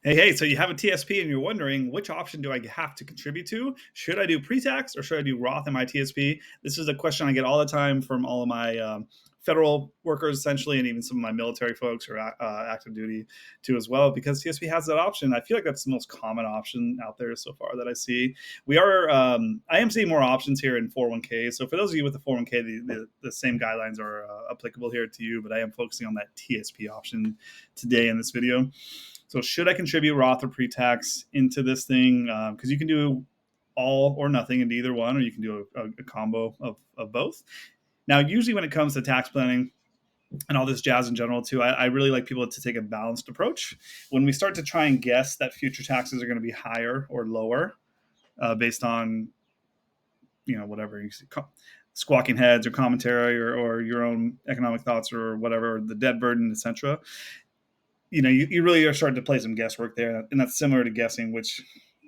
Hey, so you have a TSP and you're wondering which option do I have to contribute to? Should I do pre-tax or should I do Roth in my TSP? This is a question I get all the time from all of my federal workers, essentially, and even some of my military folks or active duty too as well, because TSP has that option. I feel like that's the most common option out there so far that I see. I am seeing more options here in 401k. So for those of you with the 401k, the same guidelines are applicable here to you, but I am focusing on that TSP option today in this video. So should I contribute Roth or pre-tax into this thing? Because you can do all or nothing into either one, or you can do a combo of both. Now, usually when it comes to tax planning and all this jazz in general too, I really like people to take a balanced approach. When we start to try and guess that future taxes are going to be higher or lower based on, whatever you see, squawking heads or commentary or your own economic thoughts or whatever, the debt burden, etc., you really are starting to play some guesswork there, and that's similar to guessing which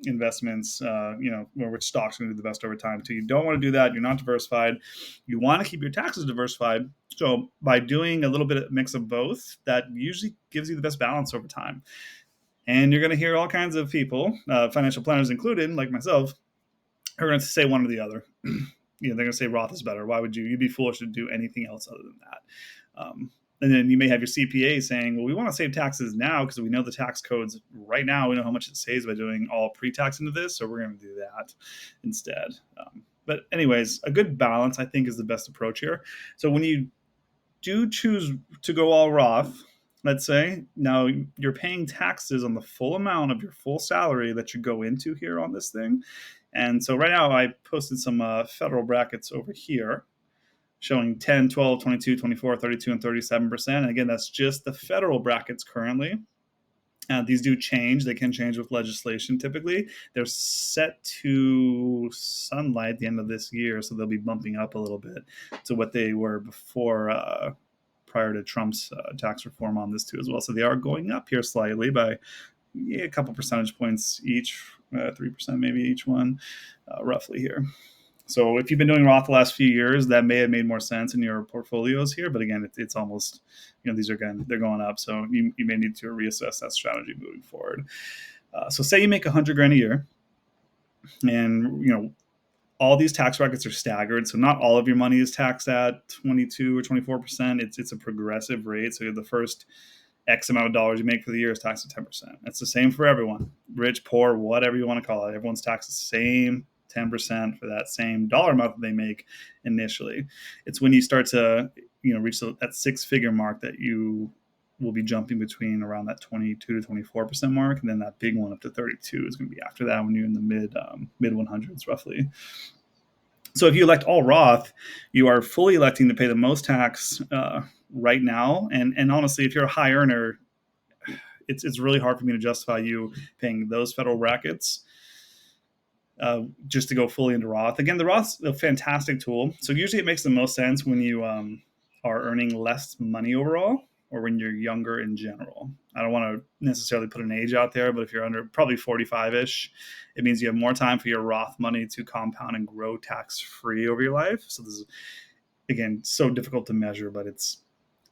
investments, or which stocks are going to do the best over time. So you don't want to do that. You're not diversified. You want to keep your taxes diversified. So by doing a little bit of mix of both, that usually gives you the best balance over time. And you're going to hear all kinds of people, financial planners included, like myself, are going to say one or the other. They're going to say Roth is better. Why would you? You'd be foolish to do anything else other than that. And then you may have your CPA saying, well, we want to save taxes now because we know the tax codes right now. We know how much it saves by doing all pre-tax into this. So we're going to do that instead. But anyways, a good balance, I think, is the best approach here. So when you do choose to go all Roth, let's say, now you're paying taxes on the full amount of your full salary that you go into here on this thing. And so right now I posted some federal brackets over here showing 10, 12, 22, 24, 32, and 37%. And again, that's just the federal brackets currently. These do change. They can change with legislation typically. They're set to sunlight at the end of this year, so they'll be bumping up a little bit to what they were before, prior to Trump's tax reform on this too as well. So they are going up here slightly by a couple percentage points each, 3% maybe each one, roughly here. So if you've been doing Roth the last few years, that may have made more sense in your portfolios here. But again, it's almost, these are they're going up. So you may need to reassess that strategy moving forward. So say you make $100,000 a year, and all these tax brackets are staggered. So not all of your money is taxed at 22 or 24%. It's a progressive rate. So the first X amount of dollars you make for the year is taxed at 10%. It's the same for everyone, rich, poor, whatever you want to call it. Everyone's taxed the same 10% for that same dollar amount that they make initially. It's when you start to reach that six-figure mark that you will be jumping between around that 22 to 24% mark, and then that big one up to 32 is going to be after that when you're in the mid 100s roughly. So if you elect all Roth, you are fully electing to pay the most tax right now. And honestly, if you're a high earner, it's really hard for me to justify you paying those federal brackets just to go fully into Roth. Again, the Roth's a fantastic tool. So usually it makes the most sense when you are earning less money overall, or when you're younger in general. I don't want to necessarily put an age out there, but if you're under probably 45-ish, it means you have more time for your Roth money to compound and grow tax-free over your life. So this is, again, so difficult to measure, but it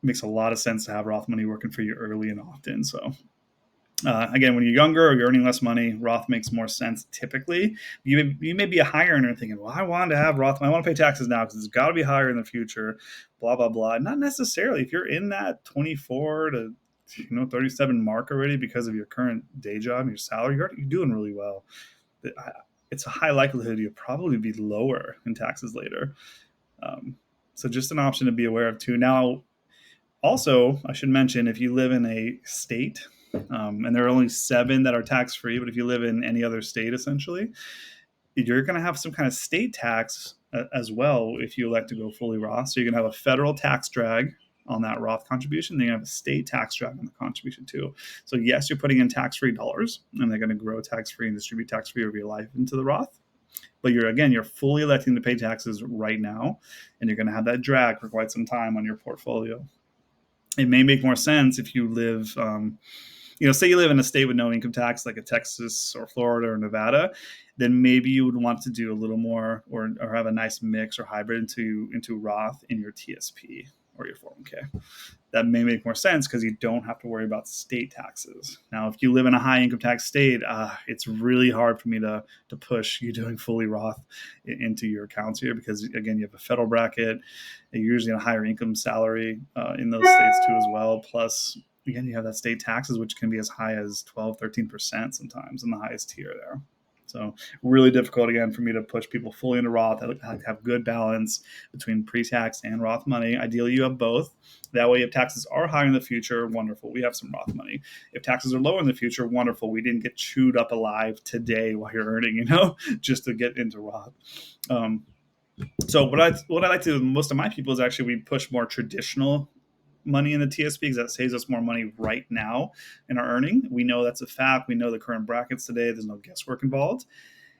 makes a lot of sense to have Roth money working for you early and often. So again, when you're younger or you're earning less money, Roth makes more sense typically. You may be a high earner thinking, well, I want to have Roth. I want to pay taxes now because it's got to be higher in the future, blah, blah, blah. Not necessarily. If you're in that 24 to 37 mark already because of your current day job and your salary, you're doing really well. It's a high likelihood you'll probably be lower in taxes later. So just an option to be aware of too. Now, also, I should mention, if you live in a state, and there are only 7 that are tax-free, but if you live in any other state, essentially, you're going to have some kind of state tax as well if you elect to go fully Roth. So you're going to have a federal tax drag on that Roth contribution. Then you have a state tax drag on the contribution too. So yes, you're putting in tax-free dollars, and they're going to grow tax-free and distribute tax-free over your life into the Roth. But you're fully electing to pay taxes right now, and you're going to have that drag for quite some time on your portfolio. It may make more sense if you live, say you live in a state with no income tax, like a Texas or Florida or Nevada, then maybe you would want to do a little more or have a nice mix or hybrid into Roth in your TSP. or your 401k. That may make more sense because you don't have to worry about state taxes. Now, if you live in a high income tax state, it's really hard for me to push you doing fully Roth into your accounts here because, again, you have a federal bracket. You're usually in a higher income salary in those states too as well. Plus, again, you have that state taxes, which can be as high as 12, 13% sometimes in the highest tier there. So really difficult, again, for me to push people fully into Roth. I have good balance between pre-tax and Roth money. Ideally, you have both. That way, if taxes are higher in the future, wonderful. We have some Roth money. If taxes are lower in the future, wonderful. We didn't get chewed up alive today while you're earning, just to get into Roth. So what I like to do with most of my people is actually we push more traditional money in the TSP because that saves us more money right now in our earning. We know that's a fact. We know the current brackets today. There's no guesswork involved.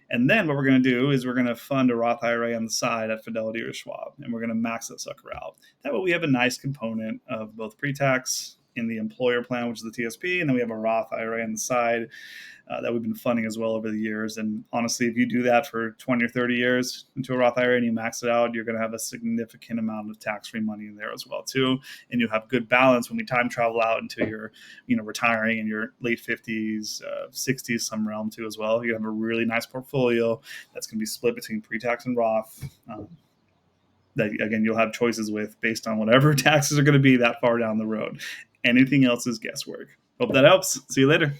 And then what we're going to do is we're going to fund a Roth IRA on the side at Fidelity or Schwab, and we're going to max that sucker out. That way we have a nice component of both pre-tax in the employer plan, which is the TSP, and then we have a Roth IRA on the side that we've been funding as well over the years. And honestly, if you do that for 20 or 30 years into a Roth IRA and you max it out, you're going to have a significant amount of tax-free money in there as well too. And you have good balance when we time travel out into your, retiring in your late 50s, 60s, some realm too as well. You have a really nice portfolio that's going to be split between pre-tax and Roth. That, again, you'll have choices with based on whatever taxes are going to be that far down the road. Anything else is guesswork. Hope that helps. See you later.